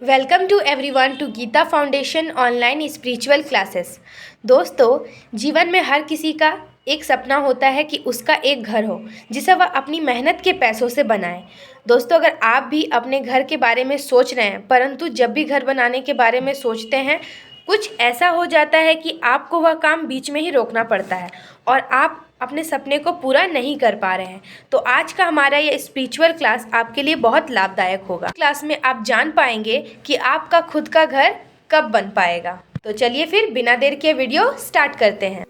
Welcome to everyone to Gita foundation online spiritual classes. दोस्तों, जीवन में हर किसी का एक सपना होता है कि उसका एक घर हो जिसे वह अपनी मेहनत के पैसों से बनाए। दोस्तों, अगर आप भी अपने घर के बारे में सोच रहे हैं, परंतु जब भी घर बनाने के बारे में सोचते हैं कुछ ऐसा हो जाता है कि आपको वह काम बीच में ही रोकना पड़ता है और आप अपने सपने को पूरा नहीं कर पा रहे हैं, तो आज का हमारा ये स्पिरिचुअल क्लास आपके लिए बहुत लाभदायक होगा। क्लास में आप जान पाएंगे कि आपका खुद का घर कब बन पाएगा। तो चलिए फिर बिना देर के वीडियो स्टार्ट करते हैं।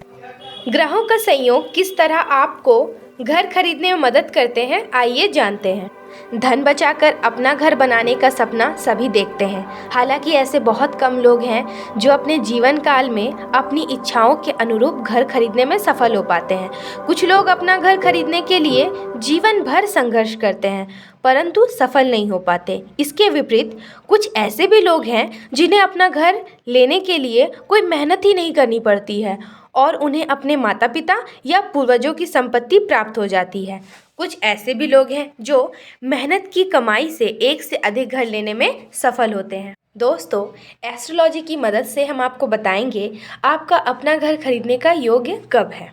ग्रहों का संयोग किस तरह आपको घर खरीदने में मदद करते हैं, आइए जानते हैं। धन बचाकर अपना घर बनाने का सपना सभी देखते हैं। हालांकि ऐसे बहुत कम लोग हैं जो अपने जीवन काल में अपनी इच्छाओं के अनुरूप घर खरीदने में सफल हो पाते हैं। कुछ लोग अपना घर खरीदने के लिए जीवन भर संघर्ष करते हैं परंतु सफल नहीं हो पाते। इसके विपरीत कुछ ऐसे भी लोग हैं जिन्हें अपना घर लेने के लिए कोई मेहनत ही नहीं करनी पड़ती है और उन्हें अपने माता पिता या पूर्वजों की संपत्ति प्राप्त हो जाती है। कुछ ऐसे भी लोग हैं जो मेहनत की कमाई से एक से अधिक घर लेने में सफल होते हैं। दोस्तों, एस्ट्रोलॉजी की मदद से हम आपको बताएंगे आपका अपना घर खरीदने का योग्य कब है।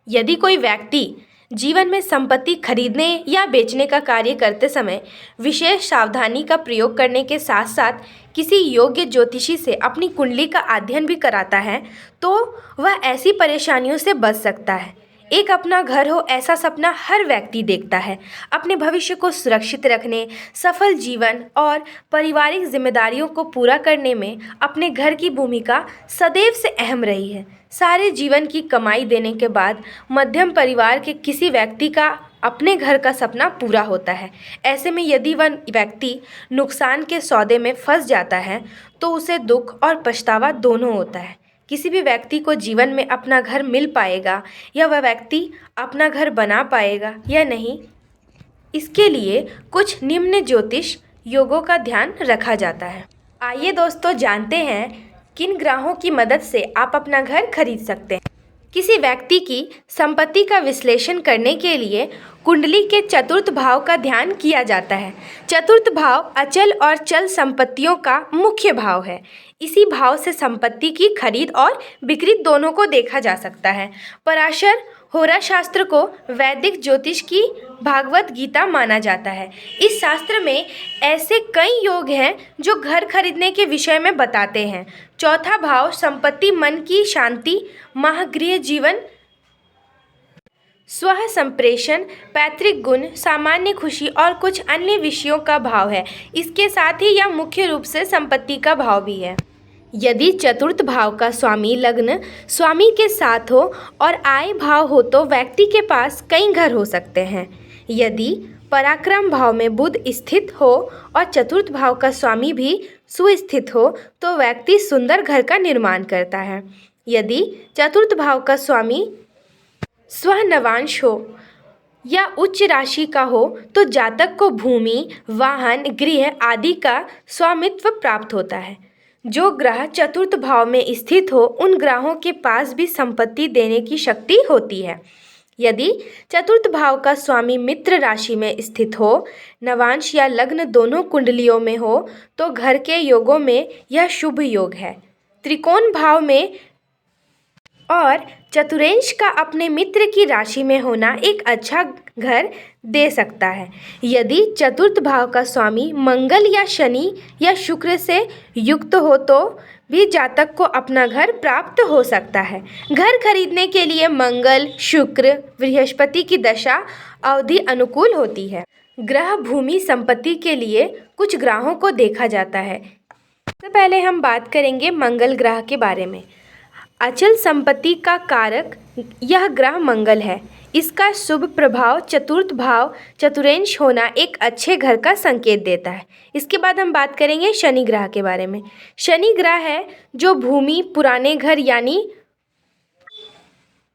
यदि कोई व्यक्ति जीवन में संपत्ति खरीदने या बेचने का कार्य करते समय विशेष सावधानी का प्रयोग करने के साथ साथ किसी योग्य ज्योतिषी से अपनी कुंडली का अध्ययन भी कराता है तो वह ऐसी परेशानियों से बच सकता है। एक अपना घर हो ऐसा सपना हर व्यक्ति देखता है। अपने भविष्य को सुरक्षित रखने, सफल जीवन और पारिवारिक जिम्मेदारियों को पूरा करने में अपने घर की भूमिका सदैव से अहम रही है। सारे जीवन की कमाई देने के बाद मध्यम परिवार के किसी व्यक्ति का अपने घर का सपना पूरा होता है। ऐसे में यदि वह व्यक्ति नुकसान के सौदे में फंस जाता है तो उसे दुख और पछतावा दोनों होता है। किसी भी व्यक्ति को जीवन में अपना घर मिल पाएगा या वह व्यक्ति अपना घर बना पाएगा या नहीं, इसके लिए कुछ निम्न ज्योतिष योगों का ध्यान रखा जाता है। आइए दोस्तों, जानते हैं किन ग्रहों की मदद से आप अपना घर खरीद सकते हैं। किसी व्यक्ति की संपत्ति का विश्लेषण करने के लिए कुंडली के चतुर्थ भाव का ध्यान किया जाता है। चतुर्थ भाव अचल और चल संपत्तियों का मुख्य भाव है। इसी भाव से संपत्ति की खरीद और बिक्री दोनों को देखा जा सकता है। पराशर होरा शास्त्र को वैदिक ज्योतिष की भागवत गीता माना जाता है। इस शास्त्र में ऐसे कई योग हैं जो घर खरीदने के विषय में बताते हैं। चौथा भाव संपत्ति, मन की शांति, महागृह जीवन, स्व संप्रेषण, पैतृक गुण, सामान्य खुशी और कुछ अन्य विषयों का भाव है। इसके साथ ही यह मुख्य रूप से संपत्ति का भाव भी है। यदि चतुर्थ भाव का स्वामी लग्न स्वामी के साथ हो और आय भाव हो तो व्यक्ति के पास कई घर हो सकते हैं। यदि पराक्रम भाव में बुध स्थित हो और चतुर्थ भाव का स्वामी भी सुस्थित हो तो व्यक्ति सुंदर घर का निर्माण करता है। यदि चतुर्थ भाव का स्वामी स्वनवांश हो या उच्च राशि का हो तो जातक को भूमि, वाहन, गृह आदि का स्वामित्व प्राप्त होता है। जो ग्रह चतुर्थ भाव में स्थित हो उन ग्रहों के पास भी संपत्ति देने की शक्ति होती है। यदि चतुर्थ भाव का स्वामी मित्र राशि में स्थित हो, नवांश या लग्न दोनों कुंडलियों में हो तो घर के योगों में यह शुभ योग है। त्रिकोण भाव में और चतुरेंश का अपने मित्र की राशि में होना एक अच्छा घर दे सकता है। यदि चतुर्थ भाव का स्वामी मंगल या शनि या शुक्र से युक्त हो तो भी जातक को अपना घर प्राप्त हो सकता है। घर खरीदने के लिए मंगल, शुक्र, बृहस्पति की दशा अवधि अनुकूल होती है। ग्रह भूमि संपत्ति के लिए कुछ ग्रहों को देखा जाता है। सबसे पहले हम बात करेंगे मंगल ग्रह के बारे में। अचल संपत्ति का कारक यह ग्रह मंगल है। इसका शुभ प्रभाव चतुर्थ भाव चतुरेंश होना एक अच्छे घर का संकेत देता है। इसके बाद हम बात करेंगे शनि ग्रह के बारे में। शनि ग्रह है जो भूमि, पुराने घर यानी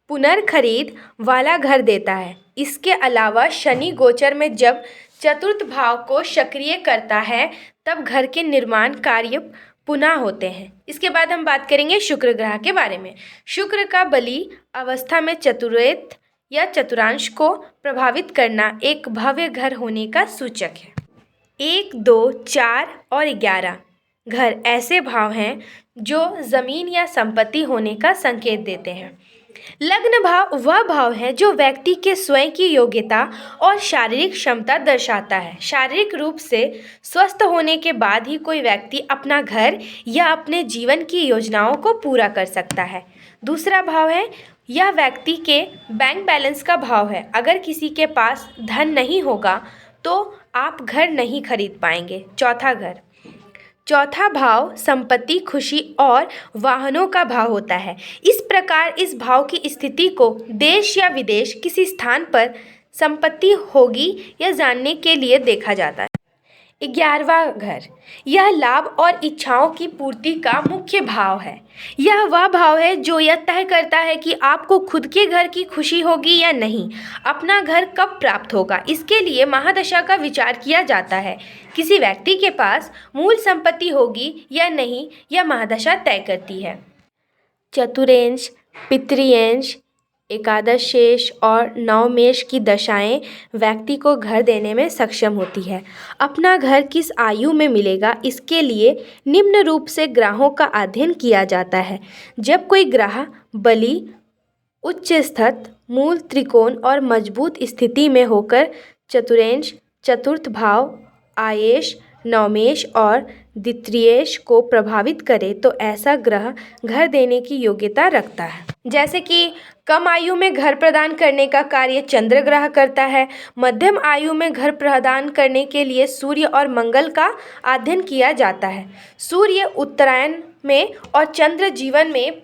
पुनर्खरीद वाला घर देता है। इसके अलावा शनि गोचर में जब चतुर्थ भाव को सक्रिय करता है तब घर के निर्माण कार्य पुनः होते हैं। इसके बाद हम बात करेंगे शुक्र ग्रह के बारे में। शुक्र का बली अवस्था में चतुर्थ या चतुरांश को प्रभावित करना एक भव्य घर होने का सूचक है। 1, 2, 4 और 11 घर ऐसे भाव हैं जो ज़मीन या संपत्ति होने का संकेत देते हैं। लग्न भाव वह भाव है जो व्यक्ति के स्वयं की योग्यता और शारीरिक क्षमता दर्शाता है। शारीरिक रूप से स्वस्थ होने के बाद ही कोई व्यक्ति अपना घर या अपने जीवन की योजनाओं को पूरा कर सकता है। दूसरा भाव है, यह व्यक्ति के बैंक बैलेंस का भाव है। अगर किसी के पास धन नहीं होगा तो आप घर नहीं खरीद पाएंगे। चौथा भाव संपत्ति, खुशी और वाहनों का भाव होता है। इस प्रकार इस भाव की स्थिति को देश या विदेश किसी स्थान पर संपत्ति होगी या जानने के लिए देखा जाता है। 11वां घर, यह लाभ और इच्छाओं की पूर्ति का मुख्य भाव है। यह वह भाव है जो यह तय करता है कि आपको खुद के घर की खुशी होगी या नहीं, अपना घर कब प्राप्त होगा। इसके लिए महादशा का विचार किया जाता है। किसी व्यक्ति के पास मूल संपत्ति होगी या नहीं, यह महादशा तय करती है। चतुरेंश, पितृयेंश, एकादश शेष और नवमेष की दशाएं व्यक्ति को घर देने में सक्षम होती है। अपना घर किस आयु में मिलेगा, इसके लिए निम्न रूप से ग्रहों का अध्ययन किया जाता है। जब कोई ग्रह बली, उच्च स्थित, मूल त्रिकोण और मजबूत स्थिति में होकर चतुरेंश, चतुर्थ भाव, आयेश, नवमेष और द्वितीयेश को प्रभावित करे तो ऐसा ग्रह घर देने की योग्यता रखता है। जैसे कि कम आयु में घर प्रदान करने का कार्य चंद्र ग्रह करता है। मध्यम आयु में घर प्रदान करने के लिए सूर्य और मंगल का अध्ययन किया जाता है। सूर्य उत्तरायण में और चंद्र जीवन में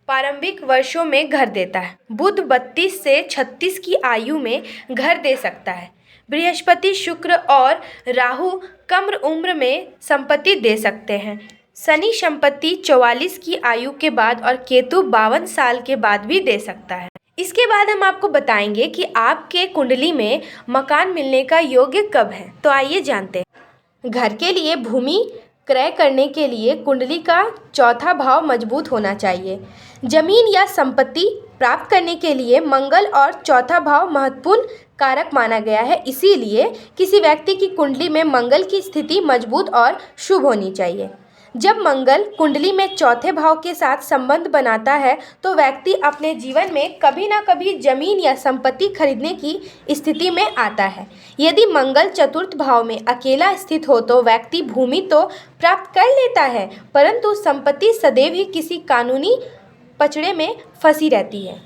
प्रारंभिक वर्षों में घर देता है। बुध 32 से 36 की आयु में घर दे सकता है। बृहस्पति, शुक्र और राहु कम उम्र में संपत्ति दे सकते हैं। शनि संपत्ति 44 की आयु के बाद और केतु 52 साल के बाद भी दे सकता है। इसके बाद हम आपको बताएंगे कि आपके कुंडली में मकान मिलने का योग्य कब है। तो आइए जानते हैं। घर के लिए भूमि क्रय करने के लिए कुंडली का चौथा भाव मजबूत होना चाहिए। जमीन या संपत्ति प्राप्त करने के लिए मंगल और चौथा भाव महत्वपूर्ण कारक माना गया है। इसीलिए किसी व्यक्ति की कुंडली में मंगल की स्थिति मजबूत और शुभ होनी चाहिए। जब मंगल कुंडली में चौथे भाव के साथ संबंध बनाता है तो व्यक्ति अपने जीवन में कभी ना कभी जमीन या संपत्ति खरीदने की स्थिति में आता है। यदि मंगल चतुर्थ भाव में अकेला स्थित हो तो व्यक्ति भूमि तो प्राप्त कर लेता है, परंतु संपत्ति सदैव ही किसी कानूनी पचड़े में फंसी रहती है।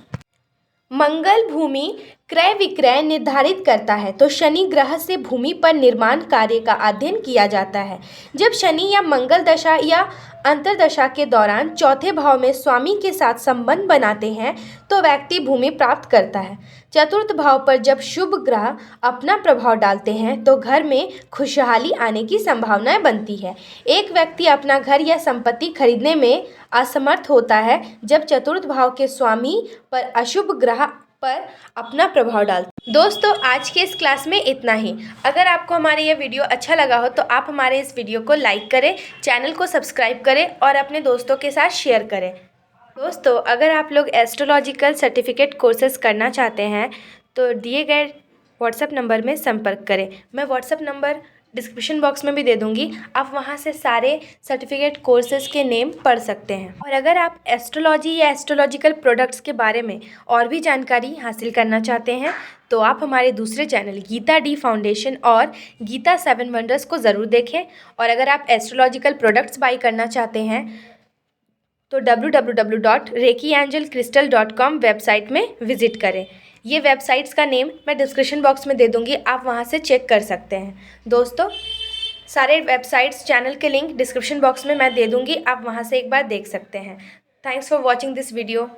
मंगल भूमि क्रय विक्रय निर्धारित करता है तो शनि ग्रह से भूमि पर निर्माण कार्य का अध्ययन किया जाता है। जब शनि या मंगल दशा या अंतरदशा के दौरान चौथे भाव में स्वामी के साथ संबंध बनाते हैं तो व्यक्ति भूमि प्राप्त करता है। चतुर्थ भाव पर जब शुभ ग्रह अपना प्रभाव डालते हैं तो घर में खुशहाली आने की संभावनाएं बनती है। एक व्यक्ति अपना घर या संपत्ति खरीदने में असमर्थ होता है जब चतुर्थ भाव के स्वामी पर अशुभ ग्रह पर अपना प्रभाव डालते। दोस्तों, आज के इस क्लास में इतना ही। अगर आपको हमारा ये वीडियो अच्छा लगा हो तो आप हमारे इस वीडियो को लाइक करें, चैनल को सब्सक्राइब करें और अपने दोस्तों के साथ शेयर करें। दोस्तों, अगर आप लोग एस्ट्रोलॉजिकल सर्टिफिकेट कोर्सेज करना चाहते हैं तो दिए गए व्हाट्सएप नंबर में संपर्क करें। मैं व्हाट्सएप नंबर डिस्क्रिप्शन बॉक्स में भी दे दूंगी, आप वहां से सारे सर्टिफिकेट कोर्सेज के नेम पढ़ सकते हैं। और अगर आप एस्ट्रोलॉजी या एस्ट्रोलॉजिकल प्रोडक्ट्स के बारे में और भी जानकारी हासिल करना चाहते हैं तो आप हमारे दूसरे चैनल गीता डी फाउंडेशन और गीता 7 वंडर्स को ज़रूर देखें। और अगर आप एस्ट्रोलॉजिकल प्रोडक्ट्स बाई करना चाहते हैं तो www.reikiangelcrystal.com वेबसाइट में विज़िट करें। ये वेबसाइट्स का नेम मैं डिस्क्रिप्शन बॉक्स में दे दूँगी, आप वहाँ से चेक कर सकते हैं। दोस्तों, सारे वेबसाइट्स चैनल के लिंक डिस्क्रिप्शन बॉक्स में मैं दे दूँगी, आप वहाँ से एक बार देख सकते हैं। Thanks for watching this video.